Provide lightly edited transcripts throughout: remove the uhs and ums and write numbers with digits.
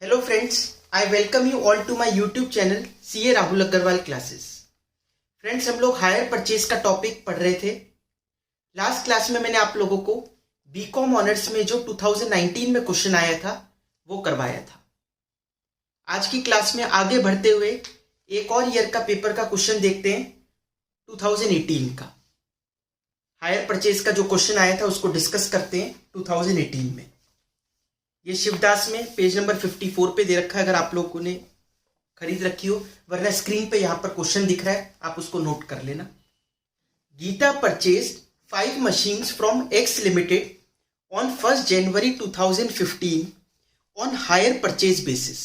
Hello friends, I welcome you all to my YouTube channel CA Rahul Agarwal classes. Friends, हम लोग hire purchase का topic पढ़ रहे थे। लास्ट क्लास में मैंने आप लोगों को बीकॉम ऑनर्स में जो 2019 में क्वेश्चन आया था वो करवाया था। आज की क्लास में आगे बढ़ते हुए एक और ईयर का पेपर का क्वेश्चन देखते हैं, 2018 का। हायर परचेज का जो क्वेश्चन आया था उसको डिस्कस करते हैं 2018 में। ये शिवदास में पेज नंबर 54 पे दे रखा है, अगर आप लोगों ने खरीद रखी हो, वरना स्क्रीन पे यहां पर क्वेश्चन दिख रहा है, आप उसको नोट कर लेना। Geeta purchased 5 machines from X limited on 1 January 2015 on hire purchase basis.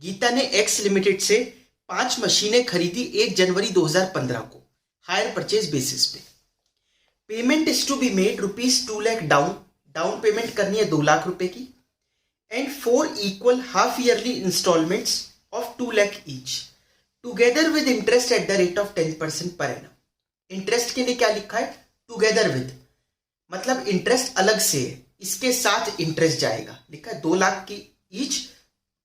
Geeta ने एक्स लिमिटेड से 5 मशीनें खरीदी 1 जनवरी 2015 को हायर परचेज बेसिस पे। Payment is to be made ₹2 lakh down payment करनी है 2 लाख रुपए की, and 4 equal half yearly installments of 2 lakh each together with interest at the rate of 10% per annum। Interest के लिए क्या लिखा है? टुगेदर विद, मतलब इंटरेस्ट अलग से है, इसके साथ इंटरेस्ट जाएगा। लिखा है 2 लाख की each,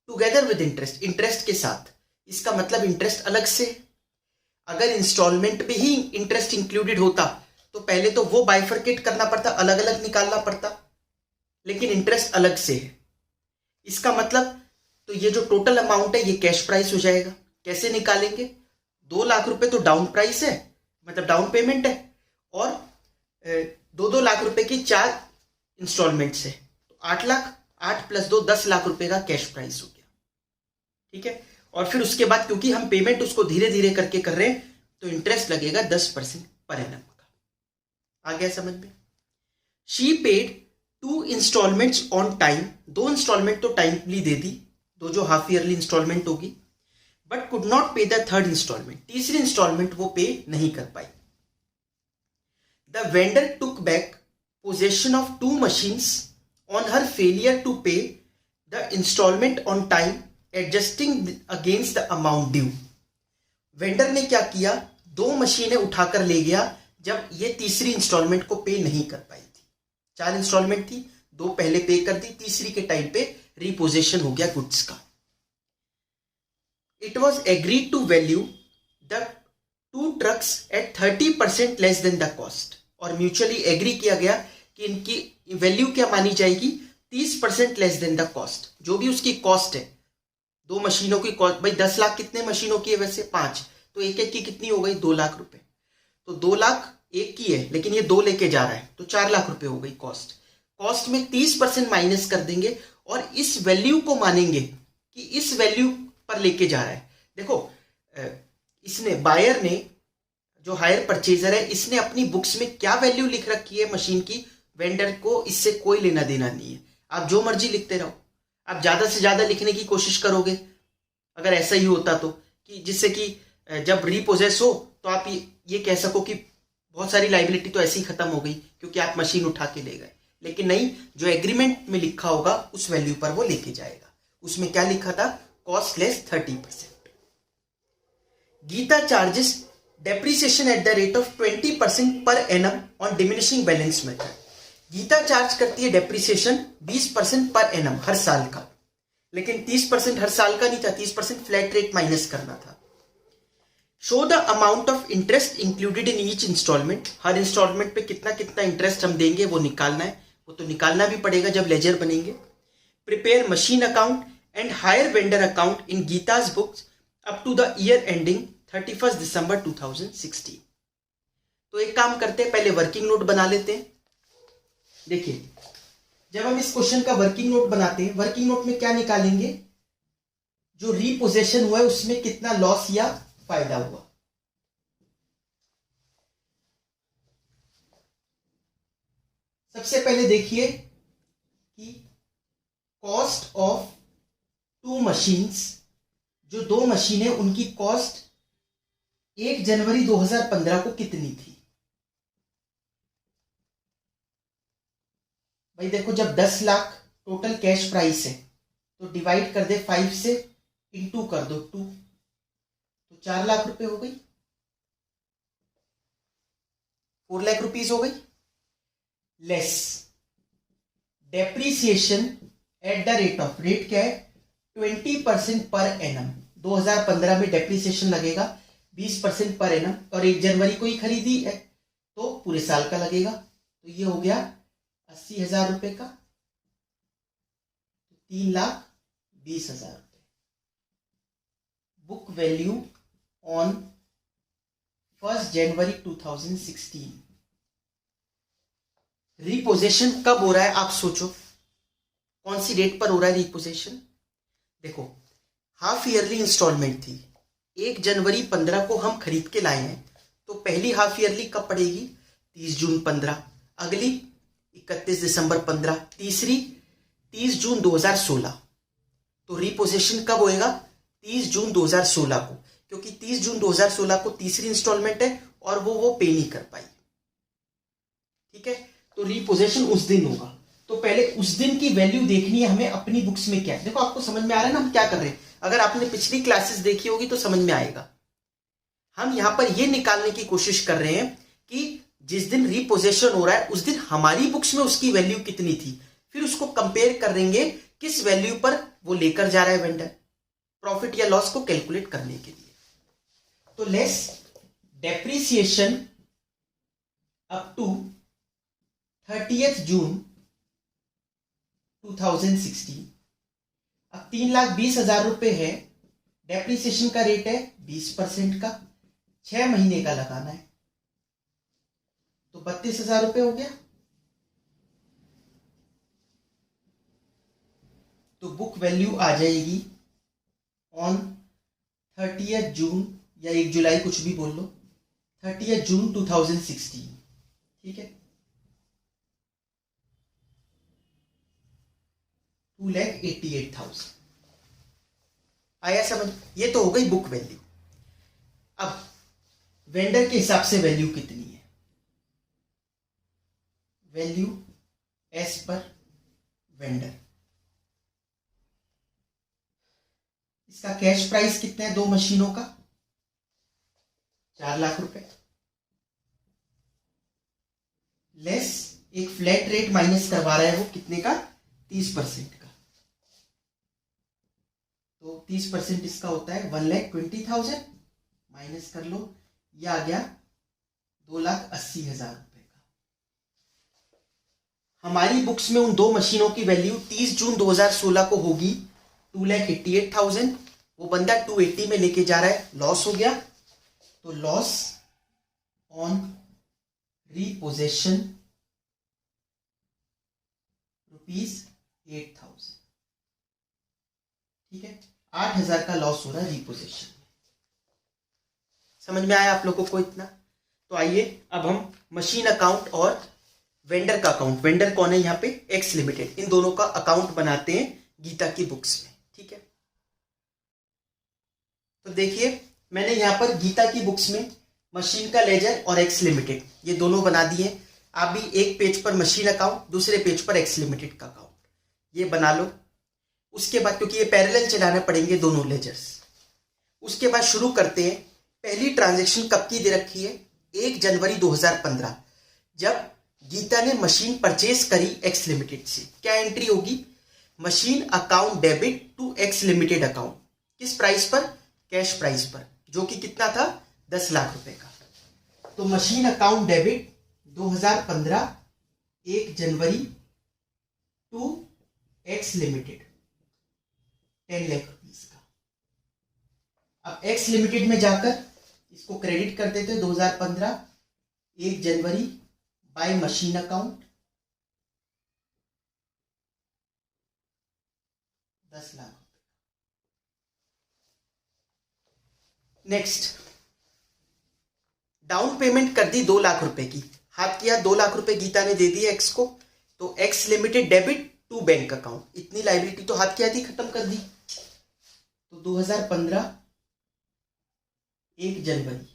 together with interest, interest के साथ। इसका मतलब इंटरेस्ट अलग से। अगर इंस्टॉलमेंट पे ही इंटरेस्ट इंक्लूडेड होता तो पहले तो वो बाइफरकेट करना पड़ता, अलग अलग निकालना पड़ता, लेकिन इंटरेस्ट अलग से है। इसका मतलब तो ये जो टोटल अमाउंट है ये कैश प्राइस हो जाएगा। कैसे निकालेंगे? 2 लाख रुपए तो डाउन प्राइस है, मतलब डाउन पेमेंट है, और 2-2 लाख रुपए की 4 इंस्टॉलमेंट्स है, तो 8 लाख, 8 + 2 10 लाख रुपए का कैश प्राइस हो गया। ठीक है, और फिर उसके बाद क्योंकि हम पेमेंट उसको धीरे धीरे करके कर रहे हैं तो इंटरेस्ट लगेगा 10% पर एनम का। आ गया समझ में? She paid 2 installments on time, 2 installment तो टाइमली दे दी, 2 जो हाफ ईयरली इंस्टॉलमेंट होगी, but could not pay the 3rd installment, तीसरी इंस्टॉलमेंट वो पे नहीं कर पाई। The vendor took back possession of 2 machines on her failure to pay the installment on time adjusting against the amount due. Vendor ने क्या किया? 2 मशीनें उठाकर ले गया जब ये तीसरी इंस्टॉलमेंट को पे नहीं कर पाई। 4 इंस्टॉलमेंट थी, 2 पहले पे कर दी, तीसरी के टाइम पे रिपोजेशन हो गया गुड्स का। It was agreed to value the 2 trucks at 30% less than the cost, और म्यूचुअली एग्री किया गया कि इनकी वैल्यू क्या मानी जाएगी? 30% लेस देन द कॉस्ट, जो भी उसकी कॉस्ट है। 2 मशीनों की कॉस्ट, भाई 10 लाख कितने मशीनों की है वैसे? 5, तो एक एक की कितनी हो गई? 2 लाख रुपए। तो 2 लाख एक की है, लेकिन ये 2 लेके जा रहा है, तो 4 लाख रुपए हो गई कॉस्ट। कॉस्ट में 30% माइनस कर देंगे और इस वैल्यू को मानेंगे कि इस वैल्यू पर लेके जा रहा है। देखो, इसने, बायर ने, जो हायर परचेजर है, इसने अपनी बुक्स में क्या वैल्यू लिख रखी है मशीन की, वेंडर को इससे कोई लेना देना नहीं है। आप जो मर्जी लिखते रहो, आप ज्यादा से ज्यादा लिखने की कोशिश करोगे अगर ऐसा ही होता तो, कि जिससे कि जब रीपोजेस हो तो आप ये कह सको कि बहुत सारी लाइबिलिटी तो ऐसे ही खत्म हो गई क्योंकि आप मशीन उठा के ले गए। लेकिन नहीं, जो एग्रीमेंट में लिखा होगा उस वैल्यू पर वो लेके जाएगा। उसमें क्या लिखा था? Cost less 30%। Geeta charges depreciation at the rate of 20% per annum on diminishing balance method. Geeta charge करती है डेप्रिसिएशन 20% पर एनम, हर साल का, लेकिन 30% हर साल का नहीं था, 30% फ्लैट रेट माइनस करना था। Show the amount of interest included in each instalment, हर इंस्टॉलमेंट पे कितना कितना इंटरेस्ट हम देंगे वो निकालना है, वो तो निकालना भी पड़ेगा जब लेजर बनेंगे। Prepare machine account and hire vendor account in Geeta's books up to the year ending 31 December 2016। तो एक काम करते हैं, पहले वर्किंग नोट बना लेते हैं। देखिए, जब हम इस क्वेश्चन का वर्किंग नोट बनाते हैं, वर्किंग नोट में क्या निकालेंगे? जो रीपोजेशन हुआ है उसमें कितना लॉस या फायदा हुआ। सबसे पहले देखिए कि कॉस्ट ऑफ 2 मशीन्स, जो 2 मशीनें, उनकी कॉस्ट 1 जनवरी 2015 को कितनी थी। भाई देखो, जब 10 लाख टोटल कैश प्राइस है तो डिवाइड कर दे 5 से, इंटू कर दो 2, तो 4 लाख रुपए हो गई, 4 लाख रुपीज हो गई। Less depreciation eight the rate of, rate क्या है? 20% पर एनम। 2015 में डेप्रिसिएशन लगेगा 20% पर एनम, और 1 जनवरी को ही खरीदी है तो पूरे साल का लगेगा। तो ये हो गया 80,000 रुपए का, 3,20,000 रुपए। Book value on 1 January 2016। Repossession कब हो रहा है आप सोचो, कौन सी डेट पर हो रहा है रिपोजेशन? देखो, हाफ ईयरली इंस्टॉलमेंट थी, 1 जनवरी 15 को हम खरीद के लाए हैं, तो पहली हाफ ईयरली कब पड़ेगी? 30 जून 15, अगली 31 दिसंबर 15, तीसरी 30 जून 2016। तो रिपोजेशन कब होएगा? 30 जून 2016 को, क्योंकि 30 जून 2016 को तीसरी इंस्टॉलमेंट है और वो पे नहीं कर पाई। ठीक है, तो रिपोजेशन उस दिन होगा। तो पहले उस दिन की वैल्यू देखनी है हमें अपनी बुक्स में क्या है। देखो, आपको समझ में आ रहा है ना हम क्या कर रहे हैं? अगर आपने पिछली क्लासेस देखी होगी तो समझ में आएगा। हम यहां पर यह निकालने की कोशिश कर रहे हैं कि जिस दिन रिपोजेशन हो रहा है उस दिन हमारी बुक्स में उसकी वैल्यू कितनी थी, फिर उसको कंपेयर करेंगे किस वैल्यू पर वो लेकर जा रहा है वेंडर, प्रॉफिट या लॉस को कैलकुलेट करने के लिए। तो less depreciation up to 30th June 2016। अब 3,20,000 रुपए है, डेप्रिसिएशन का रेट है 20% का, 6 महीने का लगाना है, तो 32,000 रुपए हो गया। तो बुक वैल्यू आ जाएगी ऑन 30th जून या 1 जुलाई, कुछ भी बोल लो, 30th जून 2016। ठीक है, 2,88,000 आया समझ? ये तो हो गई बुक वैल्यू। अब वेंडर के हिसाब से वैल्यू कितनी है? Value as per vendor. इसका कैश प्राइस कितना है दो मशीनों का? 4 लाख रुपए, लेस एक फ्लैट रेट माइनस करवा रहा है वो कितने का? 30% का। तो 30% इसका होता है 1,20,000, माइनस कर लो, यह आ गया 2,80,000 रुपए का। हमारी बुक्स में उन दो मशीनों की वैल्यू 30 जून 2016 को होगी 2,88,000। वो बंदा 280 में लेके जा रहा है, लॉस हो गया। तो लॉस ऑन रिपोजेशन ₹8,000। ठीक है, 8,000 का लॉस हो रहा है रिपोजेशन। समझ में आया आप लोगों को इतना? तो आइए अब हम मशीन अकाउंट और वेंडर का अकाउंट, वेंडर कौन है यहाँ पे? एक्स लिमिटेड, इन दोनों का अकाउंट बनाते हैं गीता की बुक्स में। ठीक है, तो देखिए मैंने यहाँ पर गीता की बुक्स में मशीन का लेजर और एक्स लिमिटेड ये दोनों बना दिए। आप भी एक पेज पर मशीन अकाउंट, दूसरे पेज पर एक्स लिमिटेड का अकाउंट ये बना लो। उसके बाद, क्योंकि ये पैरेलल चलाने पड़ेंगे दोनों लेजर्स, उसके बाद शुरू करते हैं। पहली ट्रांजैक्शन कब की दे रखी है? 1 जनवरी 2015, जब गीता ने मशीन परचेज करी एक्स लिमिटेड से। क्या एंट्री होगी? Machine account debit to X limited account. किस प्राइस पर? कैश प्राइस पर, जो कि कितना था? 10 लाख रुपए का। तो machine account debit 2015 1 January to X limited 10 lakh rupees का। अब एक्स लिमिटेड में जाकर इसको क्रेडिट कर देते 2015 1 जनवरी बाय मशीन अकाउंट 10 लाख रुपए। नेक्स्ट, डाउन पेमेंट कर दी 2 लाख रुपए की, हाथ किया 2 लाख रुपए गीता ने दे दिया एक्स को। तो X limited debit to bank account, इतनी लाइबिलिटी तो हाथ किया थी, खत्म कर दी। तो 2015 1 जनवरी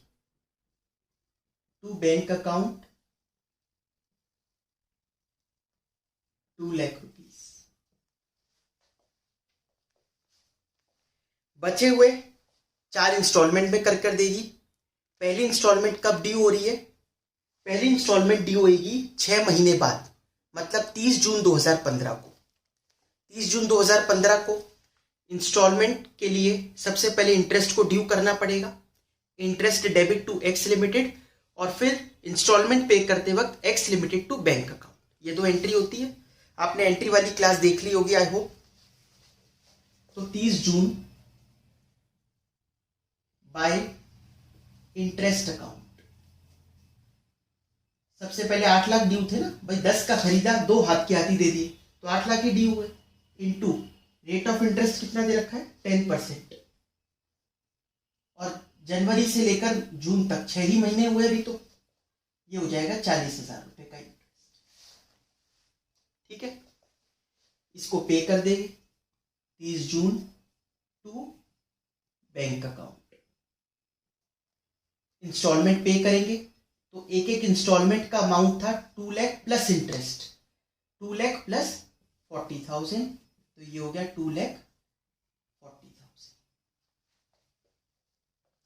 to bank account 2 lakh rupees. बचे हुए 4 इंस्टॉलमेंट में कर देगी। पहली इंस्टॉलमेंट कब ड्यू हो रही है? पहली इंस्टॉलमेंट ड्यू होगी 6 महीने बाद, मतलब 30 जून 2015 को। 30 जून 2015 को इंस्टॉलमेंट के लिए सबसे पहले इंटरेस्ट को ड्यू करना पड़ेगा, interest debit to X limited, और फिर इंस्टॉलमेंट पे करते वक्त X limited to bank account. ये दो एंट्री होती है। आपने एंट्री वाली क्लास देख ली होगी आई होप। तो 30 जून बाय इंटरेस्ट अकाउंट। सबसे पहले 8 लाख ड्यू थे ना भाई, 10 का खरीदा, 2 हाथ की हाथी दे दी, तो 8 लाख ही ड्यू हुए, इनटू रेट ऑफ इंटरेस्ट कितना दे रखा है 10%, और जनवरी से लेकर जून तक 6 ही महीने हुए अभी, तो ये हो जाएगा 40,000 रुपए का इंटरेस्ट। ठीक है, इसको पे कर देंगे 30 जून टू बैंक अकाउंट। इंस्टॉलमेंट पे करेंगे तो एक एक इंस्टॉलमेंट का अमाउंट था 2 lakh plus interest, 2 lakh plus 40,000, तो ये हो गया 2,40,000।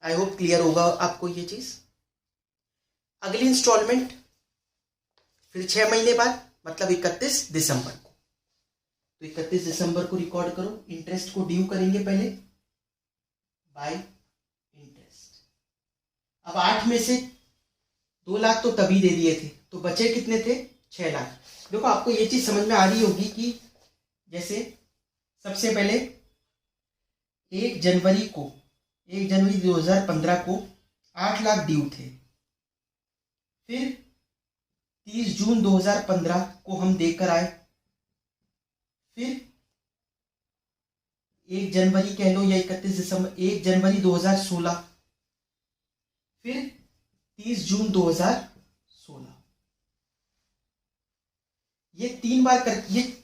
आई होप क्लियर होगा आपको ये चीज। अगली इंस्टॉलमेंट फिर 6 महीने बाद, मतलब 31 दिसंबर को। तो 31 दिसंबर को रिकॉर्ड करो, इंटरेस्ट को ड्यू करेंगे पहले बाय इंटरेस्ट। अब 8 में से 2 लाख तो तभी दे दिए थे, तो बचे कितने थे 6 लाख। देखो आपको ये चीज समझ में आ रही होगी कि जैसे सबसे पहले 1 जनवरी 2015 को 8 लाख ड्यू थे, फिर 30 जून 2015 को हम देकर आए, फिर 1 जनवरी कह लो या 31 दिसंबर, 1 जनवरी 2016, फिर 30 जून 2016, ये 3 बार कर ये,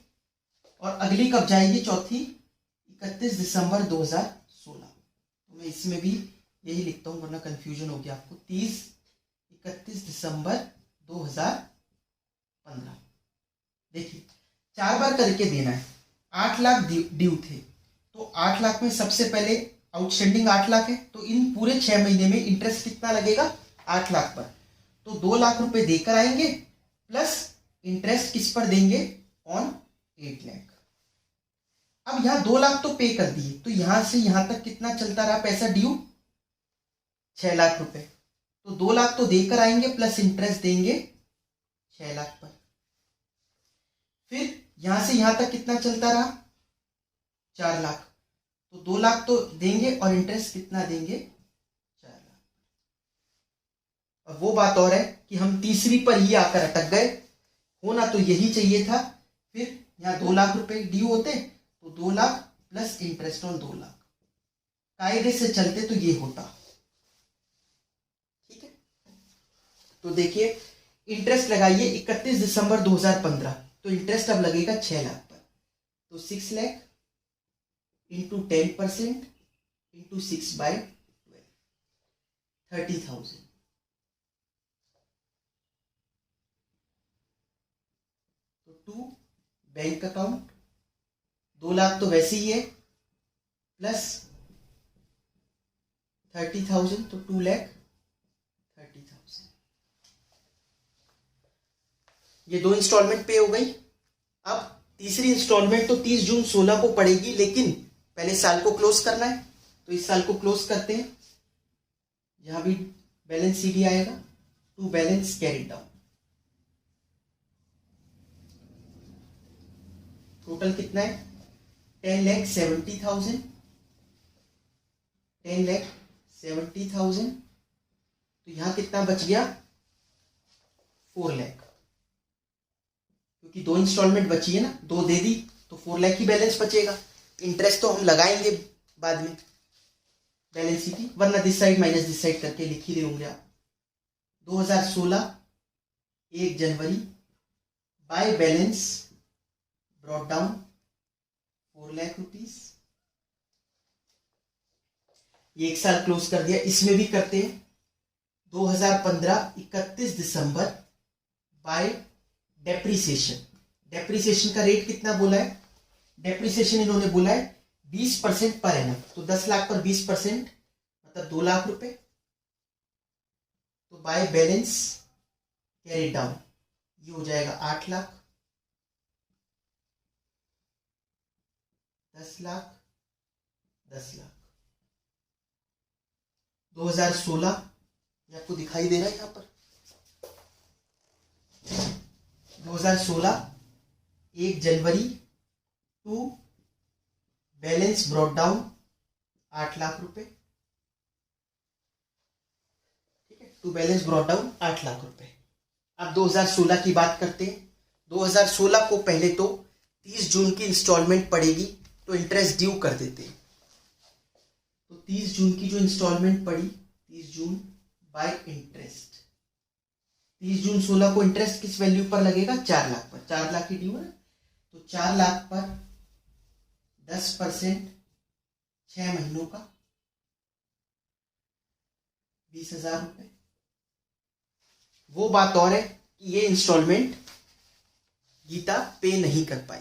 और अगली कब जाएगी चौथी 31 दिसंबर 2016। तो मैं इसमें भी यही लिखता हूं वरना कंफ्यूजन हो गया आपको। 31 दिसंबर 2015। देखिए 4 बार करके देना है। 8 लाख ड्यू थे, तो 8 लाख में सबसे पहले आउटस्टैंडिंग 8 लाख है, तो इन पूरे 6 महीने में इंटरेस्ट कितना लगेगा 8 लाख पर, तो 2 लाख रुपए देकर आएंगे, प्लस इंटरेस्ट किस पर देंगे ऑन 8 लाख। अब यहां 2 लाख तो पे कर दिए, तो यहां से यहां तक कितना चलता रहा पैसा ड्यू 6 लाख रुपए, तो 2 लाख तो देकर आएंगे प्लस इंटरेस्ट देंगे 6 लाख पर। फिर यहां से यहां तक कितना चलता रहा 4 लाख, तो 2 लाख तो देंगे और इंटरेस्ट कितना देंगे 4 लाख। और वो बात और है कि हम तीसरी पर ही आकर अटक गए, होना तो यही चाहिए था। फिर यहाँ 2 लाख रुपए ड्यू होते, तो 2 lakh plus interest on 2 lakh, कायदे से चलते तो ये होता। ठीक है, तो देखिए इंटरेस्ट लगाइए 31 दिसंबर 2015, तो इंटरेस्ट अब लगेगा 6 लाख पर, तो 6 लाख इंटू 10% इंटू 6/12, 30,000। तो टू बैंक अकाउंट, 2 लाख तो वैसे ही है, प्लस 30,000, तो 2,30,000। ये 2 इंस्टॉलमेंट पे हो गई। अब तीसरी इंस्टॉलमेंट तो 30 जून 16 को पड़ेगी, लेकिन पहले साल को क्लोज करना है, तो इस साल को क्लोज करते हैं। यहां भी बैलेंस सीडी आएगा, to balance carried down. Total कितना है 10,70,000, 10,70,000। तो यहां कितना बच गया 4 लाख, क्योंकि 2 इंस्टॉलमेंट बची है ना, 2 दे दी तो 4 लाख की बैलेंस बचेगा। इंटरेस्ट तो हम लगाएंगे बाद में बैलेंस शीट, वरना this side minus this side करके लिख ही होंगे आप। 2016 1 जनवरी by balance brought down 4 lakh rupees. ये एक साल क्लोज कर दिया। इसमें भी करते हैं 2015 31 दिसंबर बाय डेप्रीसिएशन। डेप्रीसिएशन का रेट कितना बोला है, डेप्रीसिएशन इन्होंने बोला है 20% पर एनम, तो 10 लाख पर 20% मतलब 2 लाख रुपए। तो बाय बैलेंस कैरी डाउन ये हो जाएगा 8 लाख, 10 लाख 10 लाख। 2016 ये आपको दिखाई दे रहा है यहाँ पर 2016 1 जनवरी to balance brought down 8 lakh रुपए। ठीक है, to balance brought down 8 lakh रुपए। अब 2016 की बात करते हैं। 2016 को पहले तो 30 जून की इंस्टॉलमेंट पड़ेगी तो इंटरेस्ट ड्यू कर देते हैं। तो 30 जून की जो इंस्टॉलमेंट पड़ी 30 जून बाय इंटरेस्ट। 30 जून 16 को इंटरेस्ट किस वैल्यू पर लगेगा? 4 लाख पर। 4 लाख की ड्यू है तो 4 लाख पर 10% 6 महीनों का 20,000 रुपए। वो बात और है कि ये इंस्टॉलमेंट गीता पे नहीं कर पाई।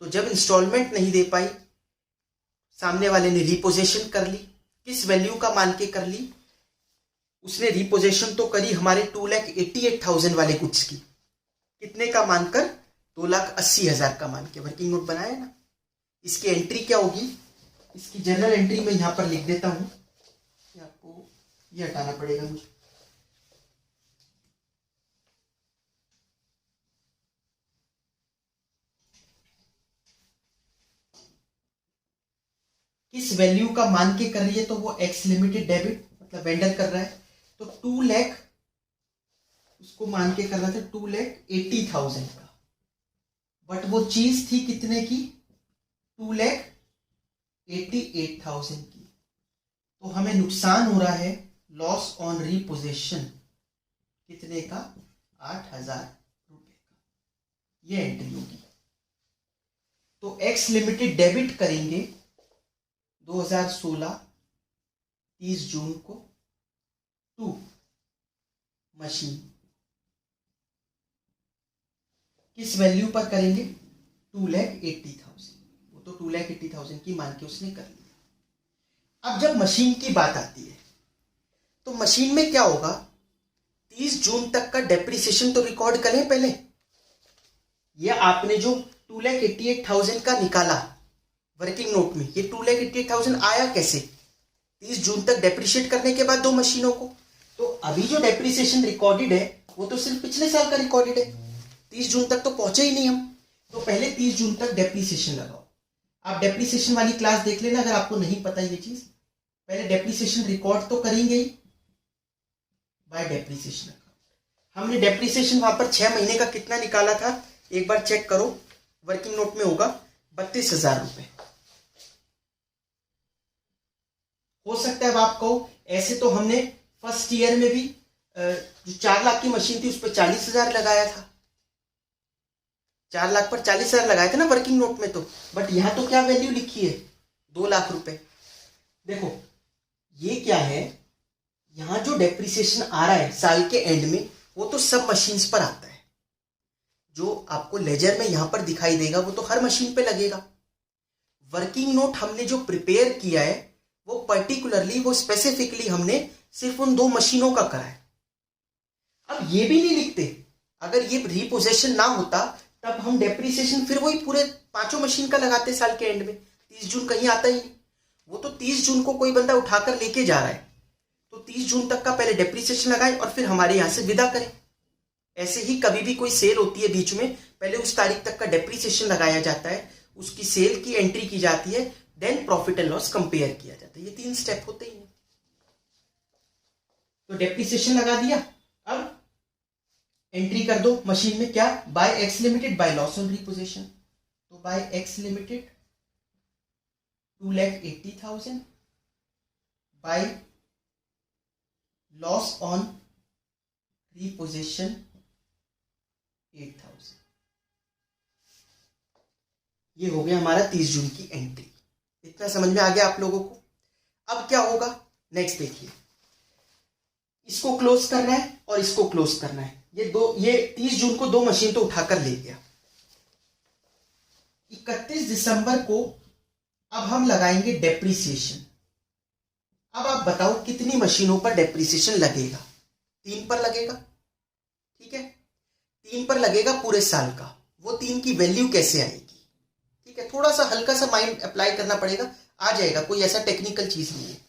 तो जब इंस्टॉलमेंट नहीं दे पाई, सामने वाले ने रिपोजेशन कर ली। किस वैल्यू का मान के कर ली? उसने रिपोजेशन तो करी हमारे 2,88,000 वाले गुड्स की। कितने का मानकर? 2,80,000 का मान के वर्किंग नोट बनाया ना। इसकी एंट्री क्या होगी? इसकी जनरल एंट्री में यहां पर लिख देता हूं। आपको ये हटाना पड़ेगा मुझे। किस वैल्यू का मान के कर रही है? तो वो एक्स लिमिटेड डेबिट, मतलब वेंडर कर रहा है तो 2 लाख उसको मान के कर रहा था 2,80,000 का। बट वो चीज थी कितने की? 2,88,000 की। तो हमें नुकसान हो रहा है, लॉस ऑन रिपोजेशन, कितने का? 8,000 रुपए का। ये एंट्री होगी। तो एक्स लिमिटेड डेबिट करेंगे 2016 30 जून को टू मशीन। किस वैल्यू पर करेंगे? 2,80,000। वो तो 2,80,000 की मान के उसने कर लिया। अब जब मशीन की बात आती है तो मशीन में क्या होगा? 30 जून तक का डेप्रिसिएशन तो रिकॉर्ड करें पहले। ये आपने जो 2,88,000 का निकाला वर्किंग नोट में, ये 2,88,000 आया कैसे? 30 जून तक डेप्रिशिएट करने के बाद 2 मशीनों को। तो अभी जो डेप्रिसिएशन रिकॉर्डेड है वो तो सिर्फ पिछले साल का रिकॉर्डेड है, 30 जून तक तो पहुंचे ही नहीं हम। तो पहले 30 जून तक डेप्रिसिएशन लगाओ। आप डेप्रिसिएशन वाली क्लास देख लेना अगर आपको नहीं पता ये चीज। पहले डेप्रिसिएशन रिकॉर्ड तो करेंगे ही बाय डेप्रिसिएशन अकाउंट। हमने डेप्रिसिएशन वहां पर 6 महीने का कितना निकाला था एक बार चेक करो, वर्किंग नोट में होगा 32,000 रुपए। हो सकता है अब आप कहो ऐसे तो हमने फर्स्ट ईयर में भी जो 4 लाख की मशीन थी उस पर 40,000 लगाया था। 4 लाख पर 40,000 लगाया था ना वर्किंग नोट में तो। बट यहां तो क्या वैल्यू लिखी है? 2 लाख रुपए। देखो ये क्या है, यहां जो डेप्रिसिएशन आ रहा है साल के एंड में वो तो सब मशीन्स पर आता है। जो आपको लेजर में यहां पर दिखाई देगा वो तो हर मशीन पे लगेगा। वर्किंग नोट हमने जो प्रिपेयर किया है वो पर्टिकुलरली, वो स्पेसिफिकली हमने सिर्फ उन 2 मशीनों का करा है। अब ये भी नहीं लिखते, अगर ये रिपोजेशन ना होता तब हम डेप्रिसिएशन फिर वही पूरे 5 मशीन का लगाते साल के एंड में। 30 जून कहीं आता ही नहीं। वो तो 30 जून को कोई बंदा उठाकर लेके जा रहा है तो 30 जून तक का पहले डेप्रिसिएशन लगाए और फिर हमारे यहां से विदा करें। ऐसे ही कभी भी कोई सेल होती है बीच में, पहले उस तारीख तक का डेप्रिसिएशन लगाया जाता है, उसकी सेल की एंट्री की जाती है, then profit and loss compare किया जाता है। ये 3 स्टेप होते ही हैं। तो डेप्रिसिएशन लगा दिया, अब एंट्री कर दो मशीन में, क्या? By X limited by loss on repossession. तो by X limited 2,80,000 by loss on repossession 8,000। ये हो गया हमारा 30 जून की एंट्री। इतना समझ में आ गया आप लोगों को? अब क्या होगा नेक्स्ट देखिए, इसको क्लोज करना है और इसको क्लोज करना है। ये 30 जून को 2 मशीन तो उठाकर ले गया। 31 दिसंबर को अब हम लगाएंगे डेप्रिसिएशन। अब आप बताओ कितनी मशीनों पर डेप्रिसिएशन लगेगा? 3 पर लगेगा, ठीक है? 3 पर लगेगा पूरे साल का। वो 3 की वैल्यू कैसे आएगी? ठीक है, थोड़ा सा हल्का सा माइंड अप्लाई करना पड़ेगा। आ जाएगा, कोई ऐसा टेक्निकल चीज नहीं है।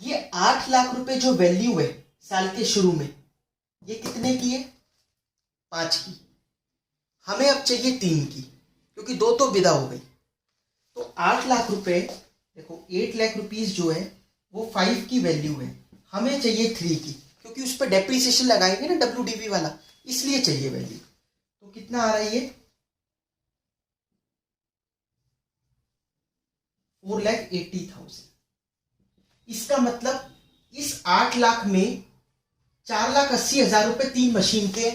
ये 8 लाख रुपए जो वैल्यू है साल के शुरू में, ये कितने की है? 5 की। हमें अब चाहिए 3 की, क्योंकि 2 तो विदा हो गई। तो 8 लाख रुपए, देखो 8 लाख रुपीज जो है वो 5 की वैल्यू है, हमें चाहिए 3 की, क्योंकि उस पर डेप्रीसिएशन लगाएंगे ना WDV वाला, इसलिए चाहिए वैल्यू। तो कितना आ रहा है ये? 4,80,000। इसका मतलब इस 8 लाख में 4,80,000 रुपए 3 मशीन के,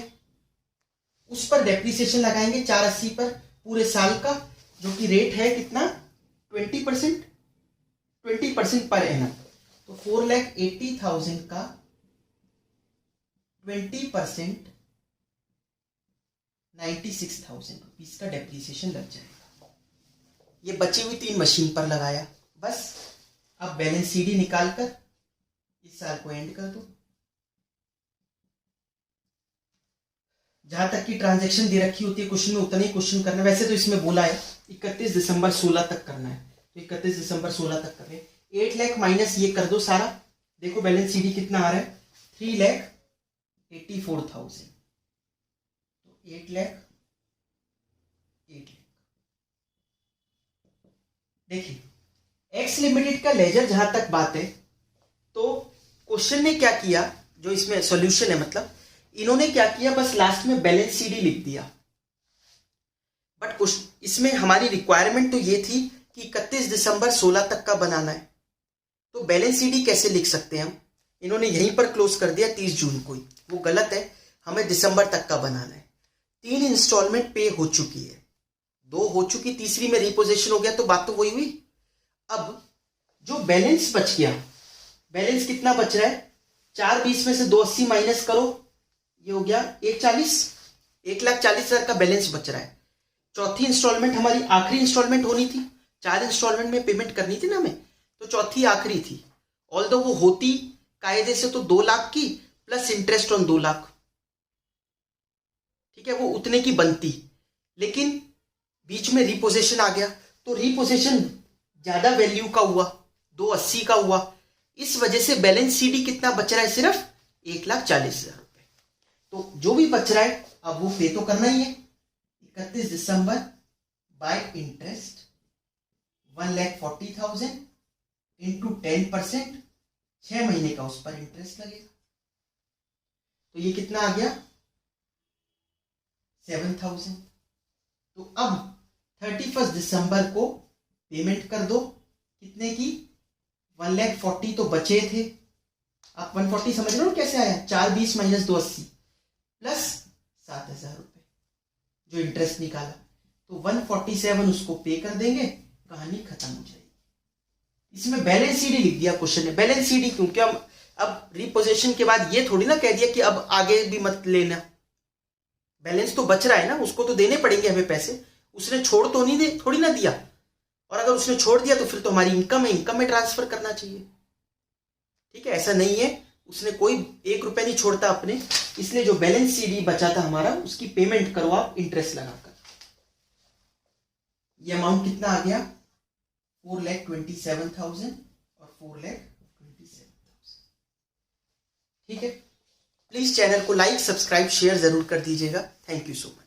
उस पर डेप्रीसिएशन लगाएंगे 480 पर पूरे साल का, जो कि रेट है कितना? 20% पर एनम। तो 4,80,000 का 20% 96,000 रुपीज का डेप्रीसिएशन लग जाएगा। ये बची हुई 3 मशीन पर लगाया, बस। अब बैलेंस CD निकालकर इस साल को एंड कर दो। जहां तक की ट्रांजैक्शन दे रखी होती है क्वेश्चन में, उतना ही क्वेश्चन करना है। वैसे तो इसमें बोला है 31 दिसंबर 16 तक करना है, तो 31 दिसंबर 16 तक कर रहे हैं। 8 लाख माइनस ये कर दो सारा, देखो बैलेंस CD कितना आ रहा है? 3,84,000। तो 8 लाख। देखिए एक्स लिमिटेड का लेजर जहां तक बात है, तो क्वेश्चन ने क्या किया, जो इसमें सॉल्यूशन है, मतलब इन्होंने क्या किया, बस लास्ट में बैलेंस CD लिख दिया। बट इसमें हमारी रिक्वायरमेंट तो ये थी कि 31 दिसंबर 16 तक का बनाना है, तो बैलेंस CD कैसे लिख सकते हैं हम? इन्होंने यहीं पर क्लोज कर दिया 30 जून को ही, वो गलत है। हमें दिसंबर तक का बनाना है। 3 इंस्टॉलमेंट पे हो चुकी है, 2 हो चुकी, तीसरी में रिपोजिशन हो गया, तो बात तो वही हुई। अब जो बैलेंस बच गया, बैलेंस कितना बच रहा है? 420 में से 280 माइनस करो, ये हो गया 1,40,000 का बैलेंस बच रहा है। चौथी इंस्टॉलमेंट हमारी आखिरी इंस्टॉलमेंट होनी थी, 4 इंस्टॉलमेंट में पेमेंट करनी थी ना हमें, तो चौथी आखिरी थी। ऑल्दो वो होती कायदे से तो 2 लाख की प्लस इंटरेस्ट ऑन 2 लाख, ठीक है, वो उतने की बनती, लेकिन बीच में रिपोजिशन आ गया, तो रिपोजिशन ज्यादा वैल्यू का हुआ, 280 का हुआ। इस वजह से बैलेंस CD कितना बच रहा है? सिर्फ 1,40,000 रुपए। तो जो भी बच रहा है अब वो पे तो करना ही है। 31 दिसंबर बाय इंटरेस्ट 1,40,000 इंटू 10%, 6 महीने का उस पर इंटरेस्ट लगेगा, तो ये कितना आ गया? 7,000। तो अब 31 दिसंबर को पेमेंट कर दो, कितने की? 1,40,000 तो बचे थे, आप 140 समझ रहे हो कैसे आया? 420 माइनस 280 प्लस 7,000 रुपए जो इंटरेस्ट निकाला, तो 147 उसको पे कर देंगे, कहानी खत्म हो जाएगी। इसमें बैलेंस CD लिख दिया क्वेश्चन ने। बैलेंस CD क्योंकि हम अब रिपोजिशन के बाद ये थोड़ी ना कह दिया कि अब आगे भी मत लेना, बैलेंस तो बच रहा है ना, उसको तो देने पड़ेंगे हमें पैसे। उसने छोड़ तो नहीं दे, थोड़ी ना दिया, और अगर उसने छोड़ दिया तो फिर तो हमारी इनकम है, इनकम में ट्रांसफर करना चाहिए, ठीक है। ऐसा नहीं है, उसने कोई 1 रुपए नहीं छोड़ता अपने, इसलिए जो बैलेंस CD बचा था हमारा, उसकी पेमेंट करो आप इंटरेस्ट लगाकर। ये अमाउंट कितना आ गया? 4,27,000 और 4,27,000, ठीक है। प्लीज चैनल को लाइक, सब्सक्राइब, शेयर जरूर कर दीजिएगा। Thank you so much.